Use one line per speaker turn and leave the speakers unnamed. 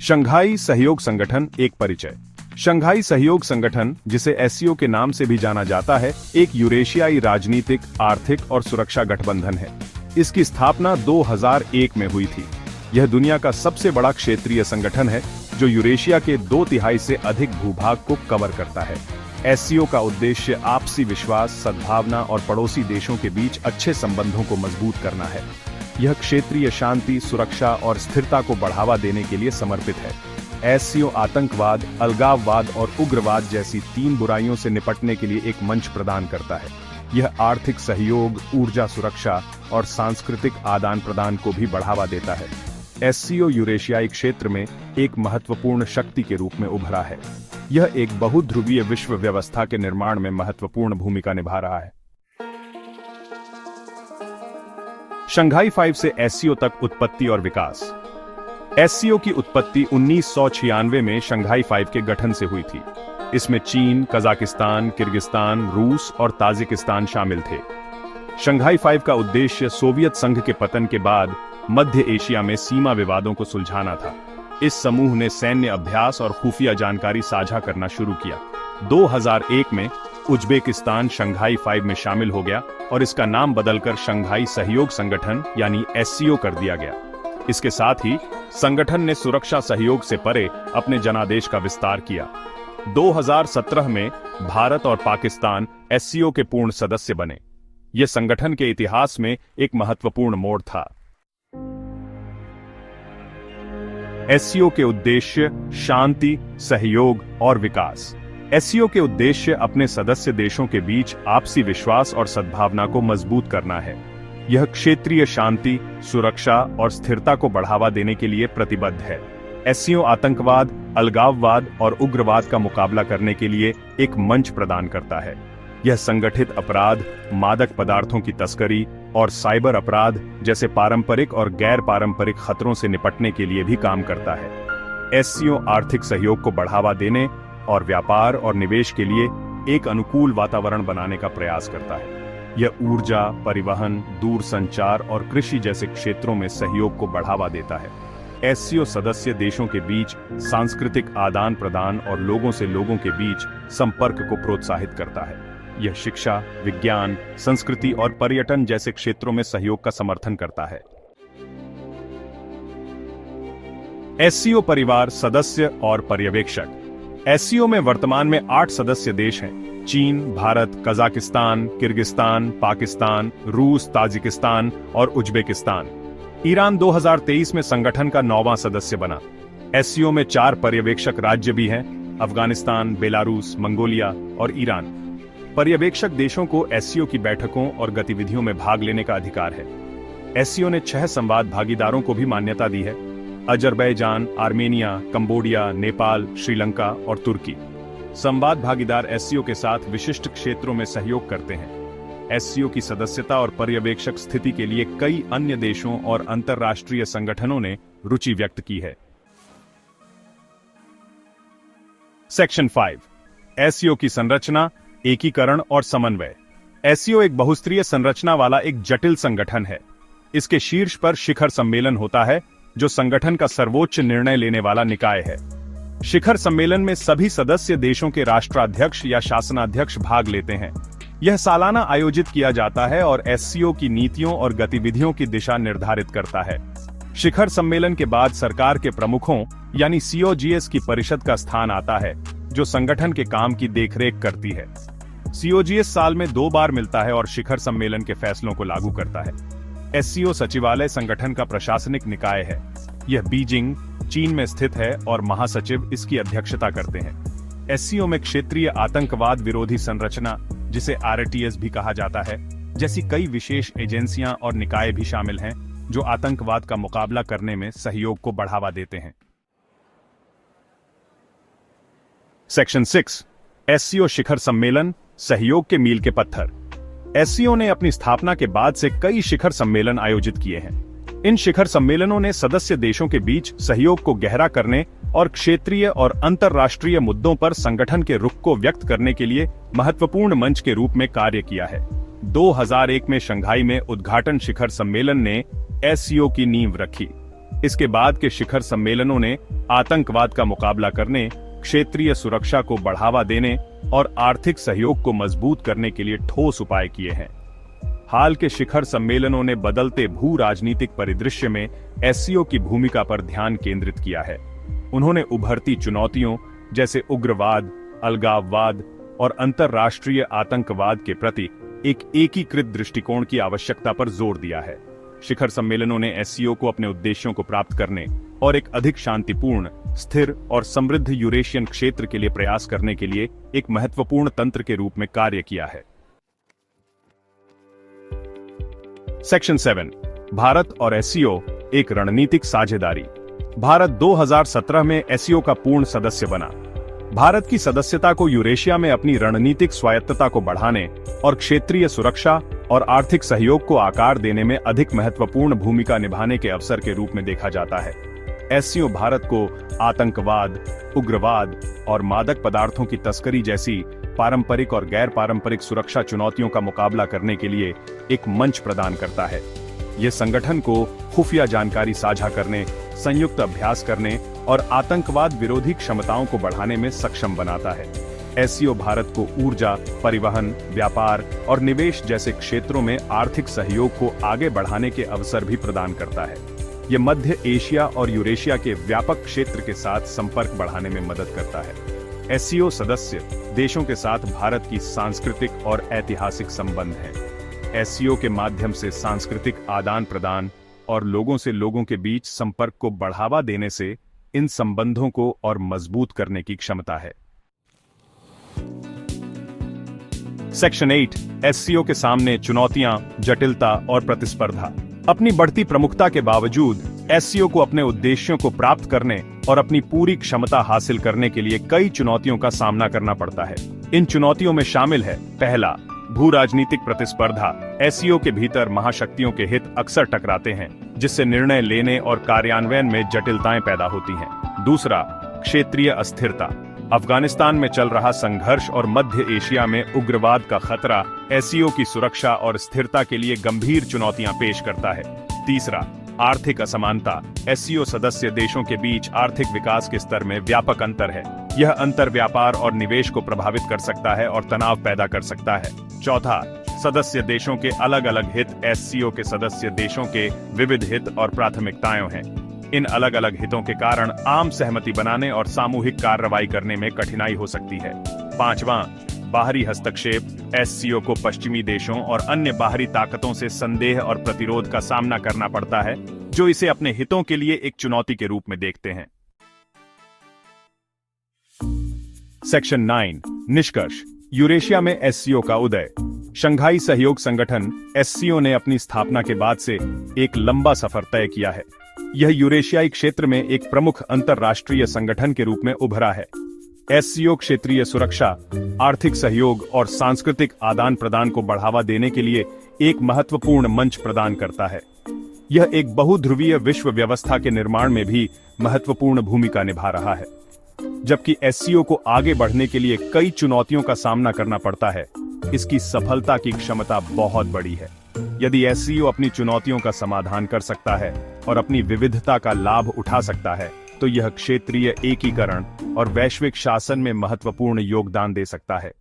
Shanghai सहयोग संगठन एक परिचय। शंघाई सहयोग संगठन, जिसे एससीओ के नाम से भी जाना जाता है, एक यूरेशियाई राजनीतिक, आर्थिक और सुरक्षा गठबंधन है। इसकी स्थापना 2001 में हुई थी। यह दुनिया का सबसे बड़ा क्षेत्रीय संगठन है जो यूरेशिया के 2/3 से अधिक भूभाग को कवर करता है। एससीओ का उद्देश्य आपसी विश्वास, सद्भावना और पड़ोसी देशों के बीच अच्छे संबंधों को मजबूत करना है। यह क्षेत्रीय शांति, सुरक्षा और स्थिरता को बढ़ावा देने के लिए समर्पित है। एससीओ आतंकवाद, अलगाववाद और उग्रवाद जैसी 3 बुराइयों से निपटने के लिए एक मंच प्रदान करता है। यह आर्थिक सहयोग, ऊर्जा सुरक्षा और सांस्कृतिक आदान प्रदान को भी बढ़ावा देता है। एससीओ यूरेशियाई क्षेत्र में एक महत्वपूर्ण शक्ति के रूप में उभरा है। यह एक बहुध्रुवीय विश्व व्यवस्था के निर्माण में महत्वपूर्ण भूमिका निभा रहा है। शंघाई 5 से एससीओ तक उत्पत्ति और विकास। एससीओ की उत्पत्ति 1996 में शंघाई 5 के गठन से हुई थी। इसमें चीन, कजाकिस्तान, किर्गिस्तान, रूस और ताजिकिस्तान शामिल थे। शंघाई 5 का उद्देश्य सोवियत संघ के पतन के बाद मध्य एशिया में सीमा विवादों को सुलझाना था। इस समूह ने सैन्य अभ्यास और खुफिया जानकारी साझा करना शुरू किया। 2001 में उज्बेकिस्तान शंघाई 5 में शामिल हो गया और इसका नाम बदलकर शंघाई सहयोग संगठन यानी एससीओ कर दिया गया। इसके साथ ही संगठन ने सुरक्षा सहयोग से परे अपने जनादेश का विस्तार किया। 2017 में भारत और पाकिस्तान एससीओ के पूर्ण सदस्य बने। यह संगठन के इतिहास में एक महत्वपूर्ण मोड़ था। एससीओ के उद्देश्य शांति, सहयोग और विकास। एससीओ के उद्देश्य अपने सदस्य देशों के बीच आपसी विश्वास और सद्भावना को मजबूत करना है। यह क्षेत्रीय शांति, सुरक्षा और स्थिरता को बढ़ावा देने के लिए प्रतिबद्ध है। एससीओ आतंकवाद, अलगाववाद और उग्रवाद का मुकाबला करने के लिए एक मंच प्रदान करता है। यह संगठित अपराध, मादक पदार्थों की तस्करी और साइबर अपराध जैसे पारंपरिक और गैर पारंपरिक खतरों से निपटने के लिए भी काम करता है। एससीओ आर्थिक सहयोग को बढ़ावा देने और व्यापार और निवेश के लिए एक अनुकूल वातावरण बनाने का प्रयास करता है। यह ऊर्जा, परिवहन, दूरसंचार और कृषि जैसे क्षेत्रों में सहयोग को बढ़ावा देता है। एससीओ सदस्य देशों के बीच सांस्कृतिक आदान प्रदान और लोगों से लोगों के बीच संपर्क को प्रोत्साहित करता है। यह शिक्षा, विज्ञान, संस्कृति और पर्यटन जैसे क्षेत्रों में सहयोग का समर्थन करता है। एससीओ परिवार, सदस्य और पर्यवेक्षक। एससीओ में वर्तमान में 8 सदस्य देश हैं। चीन, भारत, कजाकिस्तान, किर्गिस्तान, पाकिस्तान, रूस, ताजिकिस्तान और उज्बेकिस्तान। ईरान 2023 में संगठन का 9वां सदस्य बना। एससीओ में 4 पर्यवेक्षक राज्य भी हैं: अफगानिस्तान, बेलारूस, मंगोलिया और ईरान। पर्यवेक्षक देशों को एससीओ की बैठकों और गतिविधियों में भाग लेने का अधिकार है। एससीओ ने 6 संवाद भागीदारों को भी मान्यता दी है: Azerbaijan, Armenia, Cambodia, Nepal, Sri Lanka और तुर्की। संवाद भागीदार एससीओ के साथ विशिष्ट क्षेत्रों में सहयोग करते हैं। एससीओ की सदस्यता और पर्यवेक्षक स्थिति के लिए कई अन्य देशों और अंतर्राष्ट्रीय संगठनों ने रुचि व्यक्त की है। सेक्शन 5, एससीओ की संरचना, एकीकरण और समन्वय। एससीओ एक बहुस्तरीय संरचना वाला एक जटिल संगठन है। इसके शीर्ष पर शिखर सम्मेलन होता है, जो संगठन का सर्वोच्च निर्णय लेने वाला निकाय है। शिखर सम्मेलन में सभी सदस्य देशों के राष्ट्राध्यक्ष या शासनाध्यक्ष भाग लेते हैं। यह सालाना आयोजित किया जाता है और एससीओ की नीतियों और गतिविधियों की दिशा निर्धारित करता है। शिखर सम्मेलन के बाद सरकार के प्रमुखों यानी सीओजीएस की परिषद का स्थान आता है, जो संगठन के काम की देखरेख करती है। सीओजीएस साल में 2 बार मिलता है और शिखर सम्मेलन के फैसलों को लागू करता है। एससीओ सचिवालय संगठन का प्रशासनिक निकाय है। यह बीजिंग, चीन में स्थित है और महासचिव इसकी अध्यक्षता करते हैं। एससीओ में क्षेत्रीय आतंकवाद विरोधी संरचना, जिसे आरटीएस भी कहा जाता है, जैसी कई विशेष एजेंसियां और निकाय भी शामिल हैं, जो आतंकवाद का मुकाबला करने में सहयोग को बढ़ावा देते हैं। सेक्शन 6, एससीओ शिखर सम्मेलन, सहयोग के मील के पत्थर। एससीओ ने अपनी स्थापना के बाद से कई शिखर सम्मेलन आयोजित किए हैं। इन शिखर सम्मेलनों ने सदस्य देशों के बीच सहयोग को गहरा करने और क्षेत्रीय और अंतर्राष्ट्रीय मुद्दों पर संगठन के रुख को व्यक्त करने के लिए महत्वपूर्ण मंच के रूप में कार्य किया है। 2001 में शंघाई में उद्घाटन शिखर सम्मेलन ने एससीओ की नींव रखी। इसके बाद के शिखर सम्मेलनों ने आतंकवाद का मुकाबला करने, क्षेत्रीय सुरक्षा को बढ़ावा देने और आर्थिक सहयोग को मजबूत करने के लिए ठोस उपाय किए हैं। हाल के शिखर सम्मेलनों ने बदलते भू राजनीतिक परिदृश्य में एससीओ की भूमिका पर ध्यान केंद्रित किया है। उन्होंने उभरती चुनौतियों जैसे उग्रवाद, अलगाववाद और अंतर्राष्ट्रीय आतंकवाद के प्रति एक एकीकृत दृष्टिकोण की आवश्यकता पर जोर दिया है। शिखर सम्मेलनों ने एससीओ को अपने उद्देश्यों को प्राप्त करने और एक अधिक शांतिपूर्ण, स्थिर और समृद्ध यूरेशियन क्षेत्र के लिए प्रयास करने के लिए एक महत्वपूर्ण तंत्र के रूप में कार्य किया है। सेक्शन 7, भारत और एससीओ एक रणनीतिक साझेदारी। भारत 2017 में एससीओ का पूर्ण सदस्य बना। भारत की सदस्यता को यूरेशिया में अपनी रणनीतिक स्वायत्तता को बढ़ाने और क्षेत्रीय सुरक्षा और आर्थिक सहयोग को आकार देने में अधिक महत्वपूर्ण भूमिका निभाने के अवसर के रूप में देखा जाता है। एससीओ भारत को आतंकवाद, उग्रवाद और मादक पदार्थों की तस्करी जैसी पारंपरिक और गैर पारंपरिक सुरक्षा चुनौतियों का मुकाबला करने के लिए एक मंच प्रदान करता है। यह संगठन को खुफिया जानकारी साझा करने, संयुक्त अभ्यास करने और आतंकवाद विरोधी क्षमताओं को बढ़ाने में सक्षम बनाता है। एससीओ भारत को ऊर्जा, परिवहन, व्यापार और निवेश जैसे क्षेत्रों में आर्थिक सहयोग को आगे बढ़ाने के अवसर भी प्रदान करता है। यह मध्य एशिया और यूरेशिया के व्यापक क्षेत्र के साथ संपर्क बढ़ाने में मदद करता है। एससीओ सदस्य देशों के साथ भारत की सांस्कृतिक और ऐतिहासिक संबंध हैं। एससीओ के माध्यम से सांस्कृतिक आदान प्रदान और लोगों से लोगों के बीच संपर्क को बढ़ावा देने से इन संबंधों को और मजबूत करने की क्षमता है। सेक्शन 8, एससीओ के सामने चुनौतियां, जटिलता और प्रतिस्पर्धा। अपनी बढ़ती प्रमुखता के बावजूद एससीओ को अपने उद्देश्यों को प्राप्त करने और अपनी पूरी क्षमता हासिल करने के लिए कई चुनौतियों का सामना करना पड़ता है। इन चुनौतियों में शामिल है: पहला, भू राजनीतिक प्रतिस्पर्धा। एससीओ के भीतर महाशक्तियों के हित अक्सर टकराते हैं, जिससे निर्णय लेने और कार्यान्वयन में जटिलताएं पैदा होती हैं। दूसरा, क्षेत्रीय अस्थिरता। अफगानिस्तान में चल रहा संघर्ष और मध्य एशिया में उग्रवाद का खतरा एससीओ की सुरक्षा और स्थिरता के लिए गंभीर चुनौतियां पेश करता है। तीसरा, आर्थिक असमानता। एससीओ सदस्य देशों के बीच आर्थिक विकास के स्तर में व्यापक अंतर है। यह अंतर व्यापार और निवेश को प्रभावित कर सकता है और तनाव पैदा कर सकता है। चौथा, सदस्य देशों के अलग अलग हित। एससीओ के सदस्य देशों के विविध हित और प्राथमिकताएं हैं। इन अलग अलग हितों के कारण आम सहमति बनाने और सामूहिक कार्रवाई करने में कठिनाई हो सकती है। पांचवां, बाहरी हस्तक्षेप। एससीओ को पश्चिमी देशों और अन्य बाहरी ताकतों से संदेह और प्रतिरोध का सामना करना पड़ता है, जो इसे अपने हितों के लिए एक चुनौती के रूप में देखते हैं। सेक्शन 9, निष्कर्ष। यूरेशिया में एससीओ का उदय। शंघाई सहयोग संगठन एससीओ ने अपनी स्थापना के बाद से एक लंबा सफर तय किया है। यह यूरेशियाई क्षेत्र में एक प्रमुख अंतर्राष्ट्रीय संगठन के रूप में उभरा है। एससीओ क्षेत्रीय सुरक्षा, आर्थिक सहयोग और सांस्कृतिक आदान प्रदान को बढ़ावा देने के लिए एक महत्वपूर्ण मंच प्रदान करता है। यह एक बहुध्रुवीय विश्व व्यवस्था के निर्माण में भी महत्वपूर्ण भूमिका निभा रहा है। जबकि एससीओ को आगे बढ़ने के लिए कई चुनौतियों का सामना करना पड़ता है, इसकी सफलता की क्षमता बहुत बड़ी है। यदि एससीओ अपनी चुनौतियों का समाधान कर सकता है और अपनी विविधता का लाभ उठा सकता है, तो यह क्षेत्रीय एकीकरण और वैश्विक शासन में महत्वपूर्ण योगदान दे सकता है।